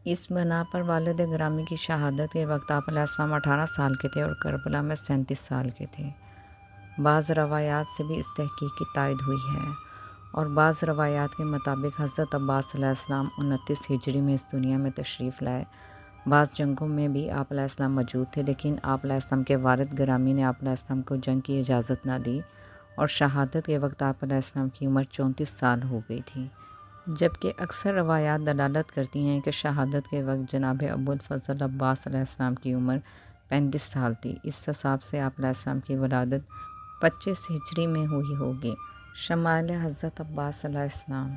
اس بنا پر والد گرامی کی شہادت کے وقت آپ علیہ السلام 18 سال کے تھے اور کربلا میں 37 سال کے تھے۔ بعض روایات سے بھی اس تحقیق کی تائید ہوئی ہے اور بعض روایات کے مطابق حضرت عباس علیہ السلام 29 ہجری میں اس دنیا میں تشریف لائے۔ بعض جنگوں میں بھی آپ علیہ السلام موجود تھے، لیکن آپ علیہ السلام کے والد گرامی نے آپ علیہ السلام کو جنگ کی اجازت نہ دی اور شہادت کے وقت آپ علیہ السلام کی عمر 34 سال ہو گئی تھی، جبکہ اکثر روایات دلالت کرتی ہیں کہ شہادت کے وقت جناب ابو الفضل عباس علیہ السلام کی عمر 35 سال تھی۔ اس حساب سے آپ علیہ السلام کی ولادت 25 ہجری میں ہوئی ہوگی۔ شمائل حضرت عباس علیہ السلام۔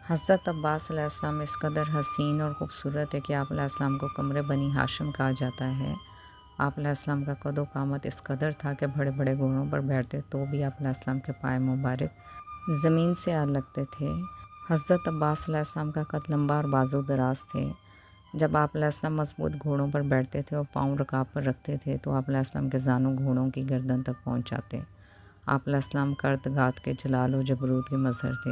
حضرت عباس علیہ السلام اس قدر حسین اور خوبصورت ہے کہ آپ علیہ السلام کو قمر بنی ہاشم کہا جاتا ہے۔ آپ علیہ السلام کا قد و قامت اس قدر تھا کہ بڑے بڑے گھوڑوں پر بیٹھتے تو بھی آپ علیہ السلام کے پائے مبارک زمین سے آ لگتے تھے۔ حضرت عباس علیہ السلام کا قد لمبا اور بازو دراز تھے۔ جب آپ علیہ السلام مضبوط گھوڑوں پر بیٹھتے تھے اور پاؤں رکاب پر رکھتے تھے تو آپ علیہ السلام کے زانوں گھوڑوں کی گردن تک پہنچ جاتے۔ آپ علیہ السلام کردگات کے جلال و جبروت کے مظہر تھے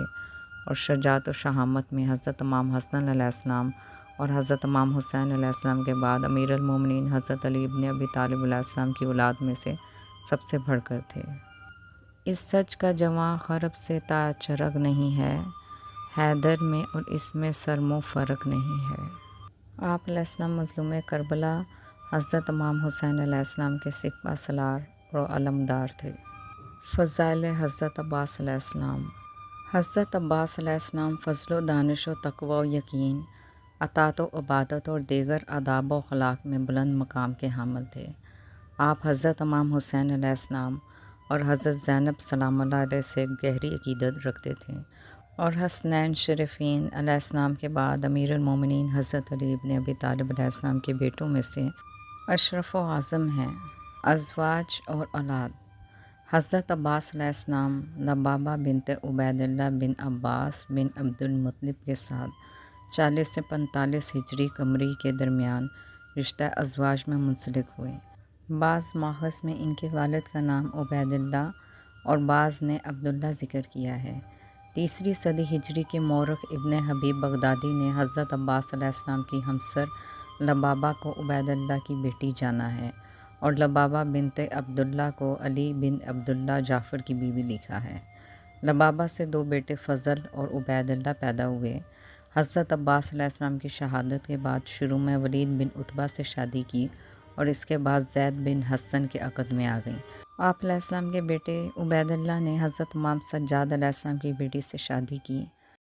اور شجاعت و شہامت میں حضرت امام حسن علیہ السلام اور حضرت امام حسین علیہ السلام کے بعد امیر المومنین حضرت علی ابن ابی طالب علیہ السلام کی اولاد میں سے سب سے بڑھ کر تھے۔ اس سچ کا جواں خرب سے تا چرغ نہیں ہے، حیدر میں اور اس میں سرمو فرق نہیں ہے۔ آپ علیہ السلام مظلوم کربلا حضرت امام حسین علیہ السلام کے سپہ سالار اور علمدار تھے۔ فضائل حضرت عباس علیہ السلام۔ حضرت عباس علیہ السلام فضل و دانش و تقوی و یقین، اطاعت و عبادت اور دیگر آداب و اخلاق میں بلند مقام کے حامل تھے۔ آپ حضرت امام حسین علیہ السلام اور حضرت زینب سلام اللہ علیہ سے گہری عقیدت رکھتے تھے اور حسنین شریفین علیہ السلام کے بعد امیر المومنین حضرت علی ابن ابی طالب علیہ السلام کے بیٹوں میں سے اشرف و اعظم ہیں۔ ازواج اور اولاد۔ حضرت عباس علیہ السلام لبابہ بنت عبید اللہ بن عباس بن عبد المطلب کے ساتھ 40 سے 45 ہجری قمری کے درمیان رشتہ ازواج میں منسلک ہوئے۔ بعض ماخذ میں ان کے والد کا نام عبید اللہ اور بعض نے عبداللہ ذکر کیا ہے۔ 3 صدی ہجری کے مورخ ابن حبیب بغدادی نے حضرت عباس علیہ السلام کی ہمسر لبابہ کو عبید اللہ کی بیٹی جانا ہے اور لبابہ بنت عبداللہ کو علی بن عبداللہ جعفر کی بیوی لکھا ہے۔ لبابہ سے 2 بیٹے فضل اور عبید اللہ پیدا ہوئے۔ حضرت عباس علیہ السلام کی شہادت کے بعد شروع میں ولید بن عتبہ سے شادی کی اور اس کے بعد زید بن حسن کے عقد میں آ گئیں۔ آپ علیہ السلام کے بیٹے عبید اللہ نے حضرت امام سجاد علیہ السلام کی بیٹی سے شادی کی۔